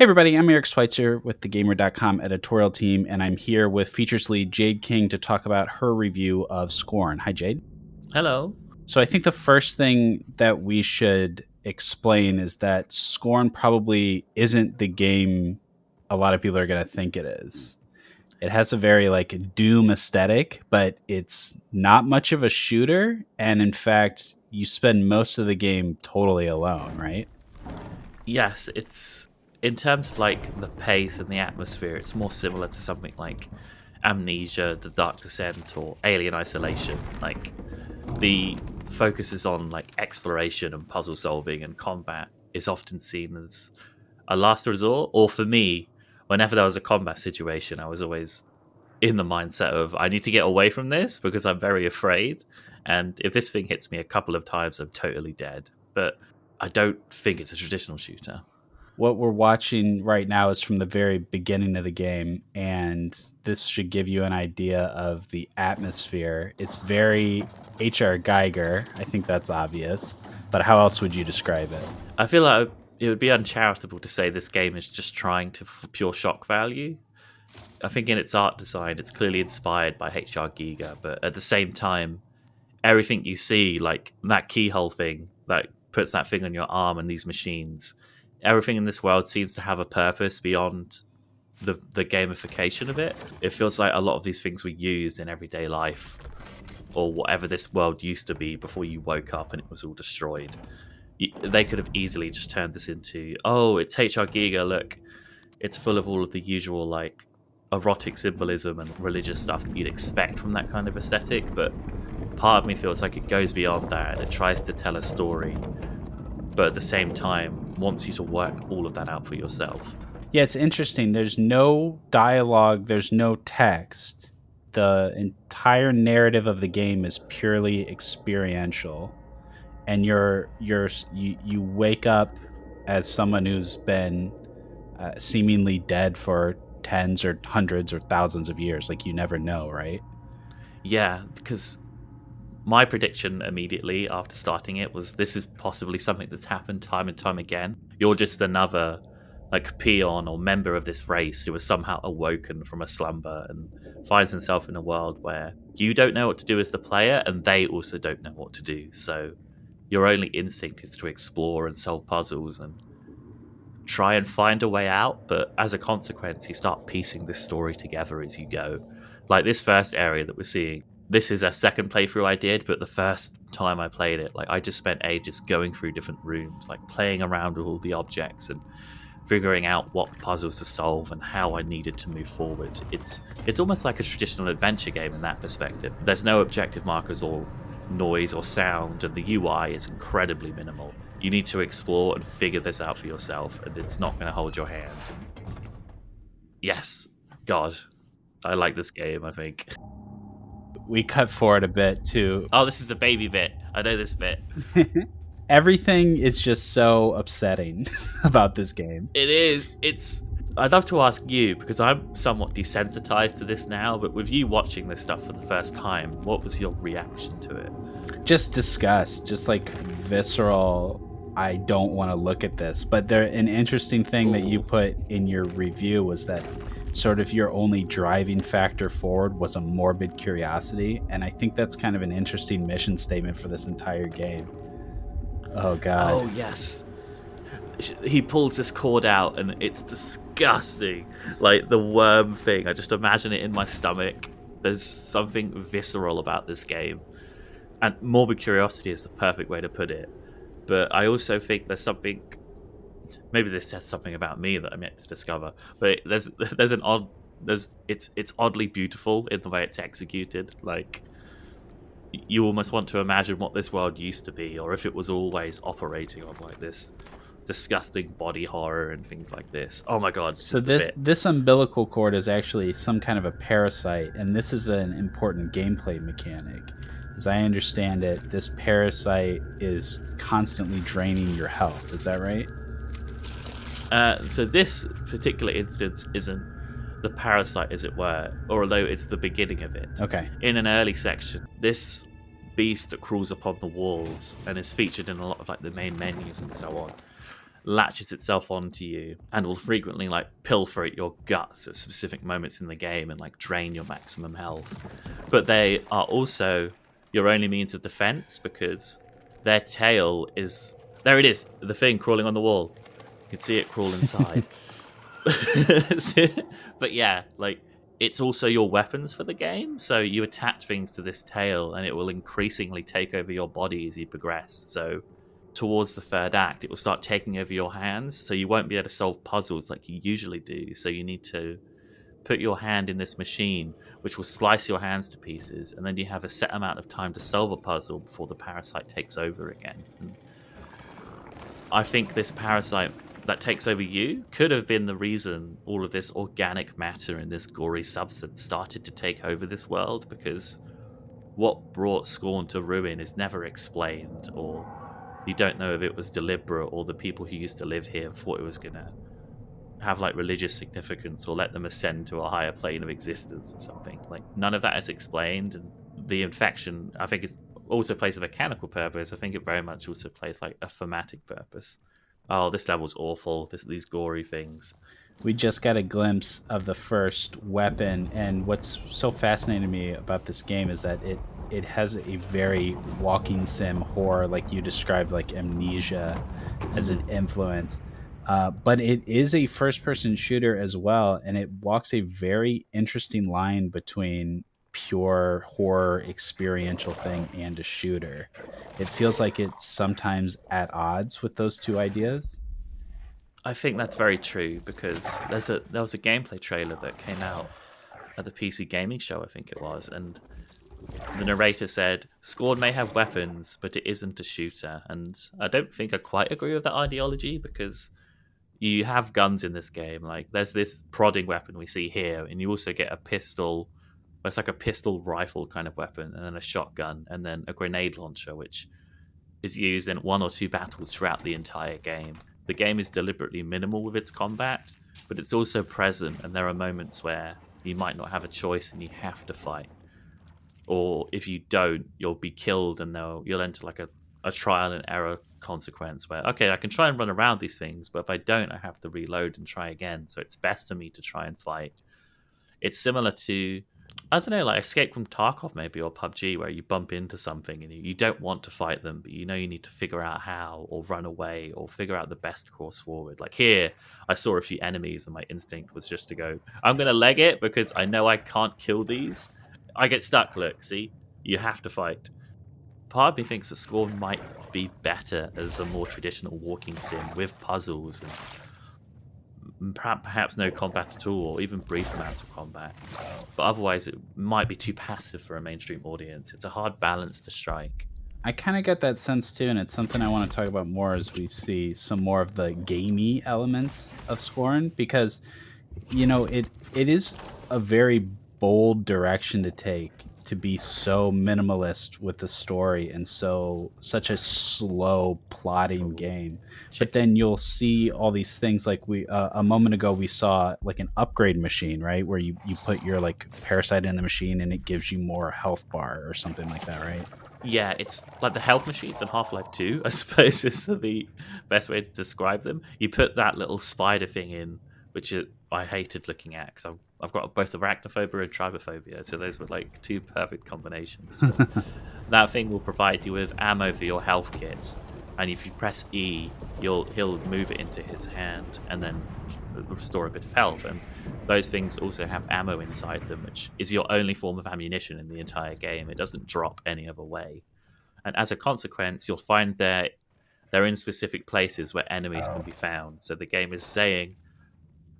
Hey everybody, I'm Eric Schweitzer with the Gamer.com editorial team, and I'm here with features lead Jade King to talk about her review of Scorn. Hi, Jade. Hello. So I think the first thing that we should explain is that Scorn probably isn't the game a lot of people are going to think it is. It has a very Doom aesthetic, but it's not much of a shooter, and in fact, you spend most of the game totally alone, right? Yes, it's in terms of the pace and the atmosphere, it's more similar to something like Amnesia, The Dark Descent, or Alien Isolation. The focus is on exploration and puzzle solving, and combat is often seen as a last resort. Or for me, whenever there was a combat situation, I was always in the mindset of I need to get away from this because I'm very afraid. And if this thing hits me a couple of times, I'm totally dead. But I don't think it's a traditional shooter. What we're watching right now is from the very beginning of the game, and this should give you an idea of the atmosphere. It's very H.R. Geiger. I think that's obvious. But how else would you describe it? I feel like it would be uncharitable to say this game is just trying to pure shock value. I think in its art design, it's clearly inspired by H.R. Giger, but at the same time, everything you see, like that keyhole thing that puts that thing on your arm and these machines, everything in this world seems to have a purpose beyond the gamification of it. It feels like a lot of these things we use in everyday life, or whatever this world used to be before you woke up and it was all destroyed. They could have easily just turned this into, oh, it's H.R. Giger, look, it's full of all of the usual erotic symbolism and religious stuff that you'd expect from that kind of aesthetic, but part of me feels like it goes beyond that and it tries to tell a story, but at the same time wants you to work all of that out for yourself. Yeah, it's interesting. There's no dialogue, there's no text. The entire narrative of the game is purely experiential, and you wake up as someone who's been seemingly dead for tens or hundreds or thousands of years. You never know, right? Yeah, because my prediction immediately after starting it was this is possibly something that's happened time and time again. You're just another peon or member of this race who has somehow awoken from a slumber and finds himself in a world where you don't know what to do as the player and they also don't know what to do. So your only instinct is to explore and solve puzzles and try and find a way out, but as a consequence you start piecing this story together as you go. Like this first area that we're seeing, this is a second playthrough I did, but the first time I played it, I just spent ages going through different rooms, playing around with all the objects and figuring out what puzzles to solve and how I needed to move forward. It's almost like a traditional adventure game in that perspective. There's no objective markers or noise or sound, and the UI is incredibly minimal. You need to explore and figure this out for yourself, and it's not going to hold your hand. Yes, God, I like this game, I think. We cut forward a bit to... Oh, this is a baby bit. I know this bit. Everything is just so upsetting about this game. It is. I'd love to ask you, because I'm somewhat desensitized to this now, but with you watching this stuff for the first time, what was your reaction to it? Just disgust, just visceral. I don't want to look at this. But an interesting thing that you put in your review was that sort of your only driving factor forward was a morbid curiosity, and I think that's kind of an interesting mission statement for this entire game. Oh God. Oh yes. He pulls this cord out and it's disgusting. The worm thing, I just imagine it in my stomach. There's something visceral about this game, and morbid curiosity is the perfect way to put it. But I also think there's something, maybe this says something about me that I'm yet to discover, but it's oddly beautiful in the way it's executed. You almost want to imagine what this world used to be, or if it was always operating on this disgusting body horror and things like this. Oh my God. So this umbilical cord is actually some kind of a parasite, and this is an important gameplay mechanic. As I understand it, this parasite is constantly draining your health. Is that right? So this particular instance isn't the parasite, as it were, or although it's the beginning of it. Okay. In an early section, this beast that crawls upon the walls and is featured in a lot of the main menus and so on, latches itself onto you and will frequently like pilfer at your guts at specific moments in the game and like drain your maximum health. But they are also your only means of defense because their tail is there. It is the thing crawling on the wall. You can see it crawl inside. But yeah, like it's also your weapons for the game. So you attach things to this tail, and it will increasingly take over your body as you progress. So towards the third act, it will start taking over your hands. So you won't be able to solve puzzles like you usually do. So you need to put your hand in this machine, which will slice your hands to pieces, and then you have a set amount of time to solve a puzzle before the parasite takes over again. And I think this parasite that takes over you could have been the reason all of this organic matter and this gory substance started to take over this world, because what brought Scorn to ruin is never explained, or you don't know if it was deliberate or the people who used to live here thought it was going to have like religious significance or let them ascend to a higher plane of existence or something. Like none of that is explained, and the infection, I think, is also plays a mechanical purpose. I think it very much also plays like a thematic purpose. Oh, this level's awful. These gory things. We just got a glimpse of the first weapon, and what's so fascinating to me about this game is that it has a very walking sim horror, like you described, like Amnesia, as an influence. But it is a first person shooter as well, and it walks a very interesting line between pure horror experiential thing and a shooter. It feels like it's sometimes at odds with those two ideas. I think that's very true because there was a gameplay trailer that came out at the PC gaming show, I think it was, and the narrator said, Scorn may have weapons, but it isn't a shooter. And I don't think I quite agree with that ideology because you have guns in this game. Like, there's this prodding weapon we see here, and you also get a pistol. It's like a pistol rifle kind of weapon, and then a shotgun, and then a grenade launcher, which is used in one or two battles throughout the entire game. The game is deliberately minimal with its combat, but it's also present, and there are moments where you might not have a choice and you have to fight, or if you don't, you'll be killed, and you'll enter like a trial and error consequence where, okay, I can try and run around these things, but if I don't, I have to reload and try again. So it's best for me to try and fight. It's similar to, I don't know, like Escape from Tarkov maybe, or PUBG, where you bump into something and you don't want to fight them, but you know you need to figure out how, or run away, or figure out the best course forward. Like here, I saw a few enemies and my instinct was just to go, I'm going to leg it because I know I can't kill these. I get stuck, look, see? You have to fight. Part of me thinks that Scorn might be better as a more traditional walking sim with puzzles and perhaps no combat at all, or even brief amounts of combat. But otherwise, it might be too passive for a mainstream audience. It's a hard balance to strike. I kind of get that sense too, and it's something I want to talk about more as we see some more of the gamey elements of Scorn, because it is a very bold direction to take, to be so minimalist with the story and such a slow plotting Oh, game. But chicken. then you'll see all these things, like we a moment ago we saw like an upgrade machine, right, where you put your like parasite in the machine and it gives you more health bar or something like that, right? Yeah, it's like the health machines in Half-Life 2, I suppose is the best way to describe them. You put that little spider thing in, which I hated looking at because I've got both arachnophobia and trypophobia, so those were like two perfect combinations. But that thing will provide you with ammo for your health kits, and if you press E, he'll move it into his hand and then restore a bit of health. And those things also have ammo inside them, which is your only form of ammunition in the entire game. It doesn't drop any other way, and as a consequence, you'll find they're in specific places where enemies can be found. So the game is saying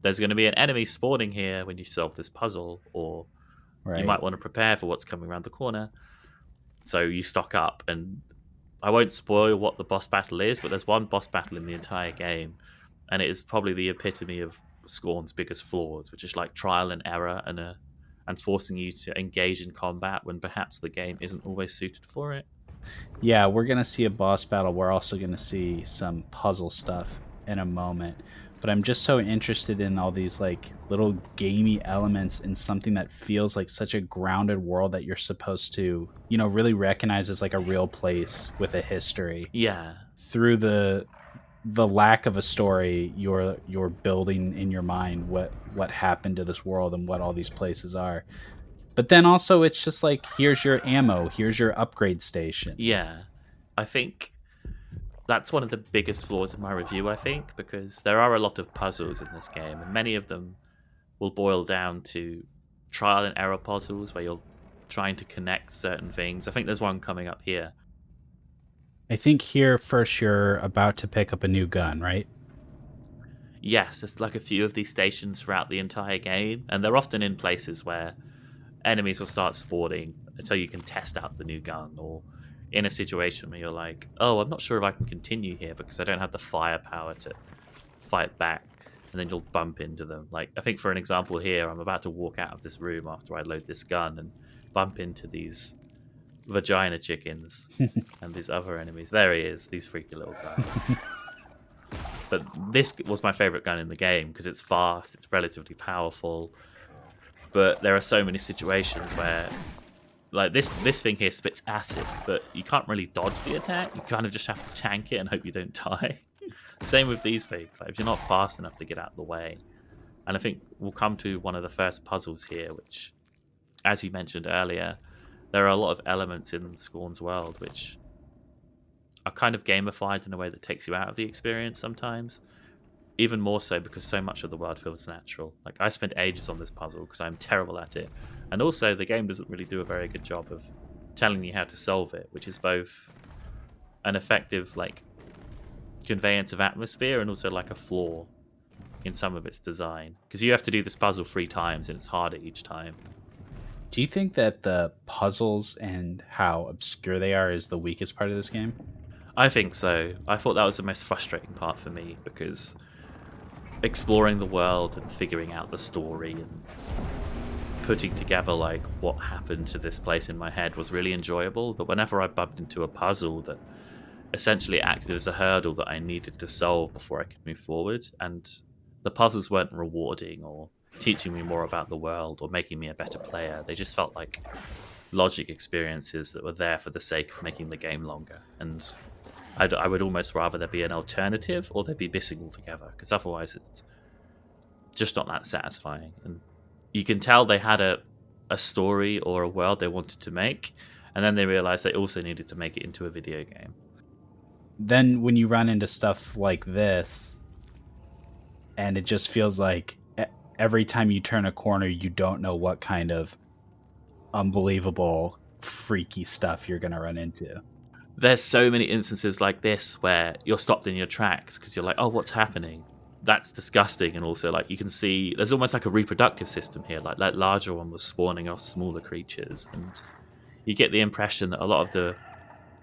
there's going to be an enemy spawning here when you solve this puzzle, or you Right. might want to prepare for what's coming around the corner. So you stock up, and I won't spoil what the boss battle is, but there's one boss battle in the entire game, and it is probably the epitome of Scorn's biggest flaws, which is like trial and error and forcing you to engage in combat when perhaps the game isn't always suited for it. Yeah, we're gonna see a boss battle. We're also gonna see some puzzle stuff in a moment. But I'm just so interested in all these like little gamey elements in something that feels like such a grounded world that you're supposed to, really recognize as like a real place with a history Yeah, through the the lack of a story, you're building in your mind what happened to this world and what all these places are. But then also it's just like, here's your ammo, here's your upgrade stations. Yeah, I think that's one of the biggest flaws in my review, I think, because there are a lot of puzzles in this game, and many of them will boil down to trial and error puzzles where you're trying to connect certain things. I think there's one coming up here. I think here first you're about to pick up a new gun, right? Yes, there's like a few of these stations throughout the entire game, and they're often in places where enemies will start spawning until you can test out the new gun, or in a situation where you're like, oh, I'm not sure if I can continue here because I don't have the firepower to fight back, and then you'll bump into them. Like, I think for an example here, I'm about to walk out of this room after I load this gun and bump into these vagina chickens and these other enemies. There he is, these freaky little guys. But this was my favorite gun in the game because it's fast, it's relatively powerful, but there are so many situations where, like, this thing here spits acid, but you can't really dodge the attack. You kind of just have to tank it and hope you don't die. Same with these things. Like, if you're not fast enough to get out of the way. And I think we'll come to one of the first puzzles here, which, as you mentioned earlier, there are a lot of elements in Scorn's world which are kind of gamified in a way that takes you out of the experience sometimes. Even more so because so much of the world feels natural. Like, I spent ages on this puzzle because I'm terrible at it. And also, the game doesn't really do a very good job of telling you how to solve it, which is both an effective, like, conveyance of atmosphere and also, like, a flaw in some of its design. Because you have to do this puzzle 3 times and it's harder each time. Do you think that the puzzles and how obscure they are is the weakest part of this game? I think so. I thought that was the most frustrating part for me because exploring the world and figuring out the story and putting together like what happened to this place in my head was really enjoyable, but whenever I bumped into a puzzle that essentially acted as a hurdle that I needed to solve before I could move forward, and the puzzles weren't rewarding or teaching me more about the world or making me a better player, they just felt like logic experiences that were there for the sake of making the game longer. And I would almost rather there be an alternative or they'd be missing altogether, because otherwise it's just not that satisfying. And you can tell they had a story or a world they wanted to make, and then they realized they also needed to make it into a video game. Then when you run into stuff like this, and it just feels like every time you turn a corner, you don't know what kind of unbelievable, freaky stuff you're going to run into. There's so many instances like this where you're stopped in your tracks because you're like, oh, what's happening? That's disgusting. And also, like, you can see there's almost like a reproductive system here. Like that larger one was spawning off smaller creatures. And you get the impression that a lot of the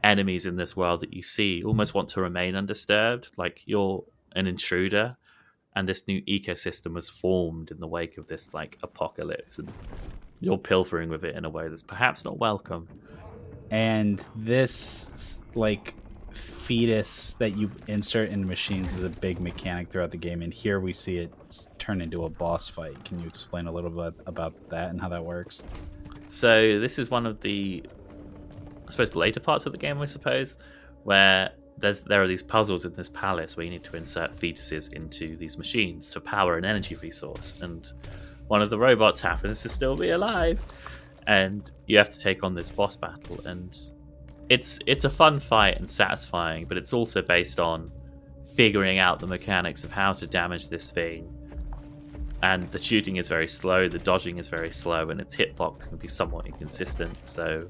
enemies in this world that you see almost want to remain undisturbed. Like, you're an intruder and this new ecosystem was formed in the wake of this, like, apocalypse. And you're pilfering with it in a way that's perhaps not welcome. And this, like, fetus that you insert in machines is a big mechanic throughout the game, and here we see it turn into a boss fight. Can you explain a little bit about that and how that works? So this is one of the, I suppose, later parts of the game, I suppose, where there are these puzzles in this palace where you need to insert fetuses into these machines to power an energy resource, and one of the robots happens to still be alive, and you have to take on this boss battle. And it's a fun fight and satisfying, but it's also based on figuring out the mechanics of how to damage this thing. And the shooting is very slow, the dodging is very slow, and its hitbox can be somewhat inconsistent. So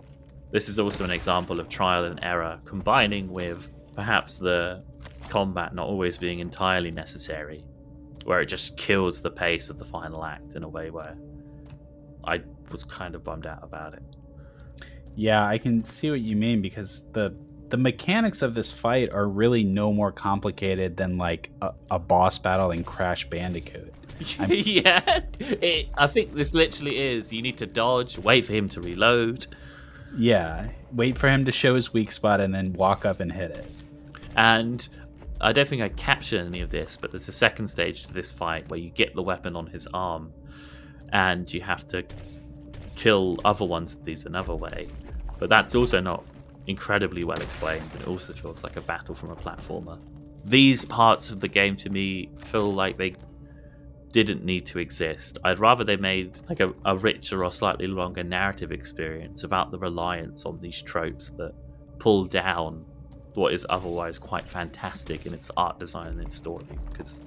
this is also an example of trial and error combining with perhaps the combat not always being entirely necessary, where it just kills the pace of the final act in a way where I was kind of bummed out about it. Yeah, I can see what you mean, because the mechanics of this fight are really no more complicated than like a boss battle in Crash Bandicoot. Yeah, I think this literally is. You need to dodge, wait for him to reload. Yeah, wait for him to show his weak spot and then walk up and hit it. And I don't think I captured any of this, but there's a second stage to this fight where you get the weapon on his arm and you have to kill other ones of these another way. But that's also not incredibly well explained. It also feels like a battle from a platformer. these parts of the game to me feel like they didn't need to exist. I'd rather they made like a richer or slightly longer narrative experience about the reliance on these tropes that pull down what is otherwise quite fantastic in its art design and its story, because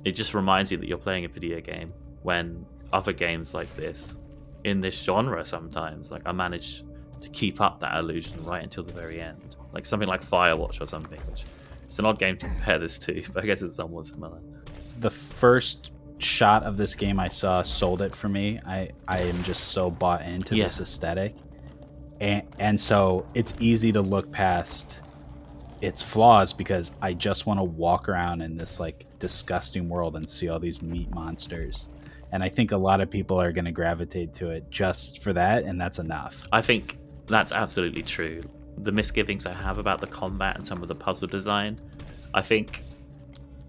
it just reminds you that you're playing a video game, when other games like this in this genre sometimes, like, I manage to keep up that illusion right until the very end, like something like Firewatch or something, which it's an odd game to compare this to, but I guess it's somewhat similar. The first shot of this game I saw sold it for me. I am just so bought into this aesthetic, and so it's easy to look past its flaws because I just want to walk around in this like disgusting world and see all these meat monsters. And I think a lot of people are going to gravitate to it just for that, and that's enough. I think that's absolutely true. The misgivings I have about the combat and some of the puzzle design, I think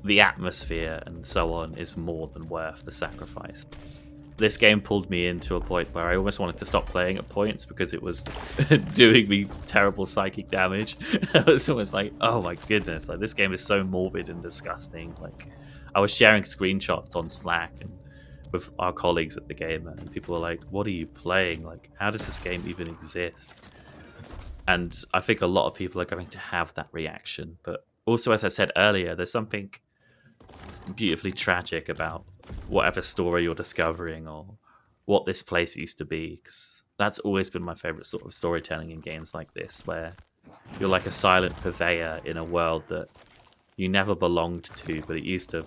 the atmosphere and so on is more than worth the sacrifice. This game pulled me into a point where I almost wanted to stop playing at points because it was doing me terrible psychic damage. I was almost like, oh my goodness, like, this game is so morbid and disgusting. Like, I was sharing screenshots on Slack and with our colleagues at the game, and people were like, what are you playing? Like, how does this game even exist? And I think a lot of people are going to have that reaction. But also, as I said earlier, there's something beautifully tragic about whatever story you're discovering or what this place used to be, because that's always been my favorite sort of storytelling in games like this, where you're like a silent purveyor in a world that you never belonged to, but it used to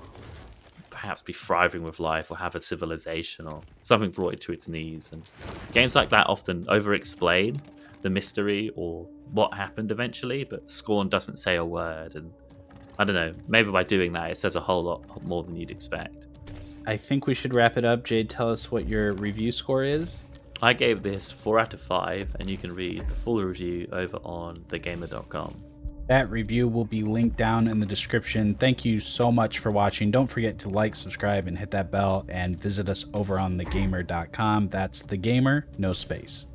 perhaps be thriving with life or have a civilization or something brought it to its knees. And games like that often over-explain the mystery or what happened eventually, but Scorn doesn't say a word, and I don't know, maybe by doing that it says a whole lot more than you'd expect. I think we should wrap it up. Jade, tell us what your review score is. I gave this 4 out of 5, and you can read the full review over on thegamer.com. That review will be linked down in the description. Thank you so much for watching. Don't forget to like, subscribe, and hit that bell, and visit us over on thegamer.com. That's The Gamer, no space.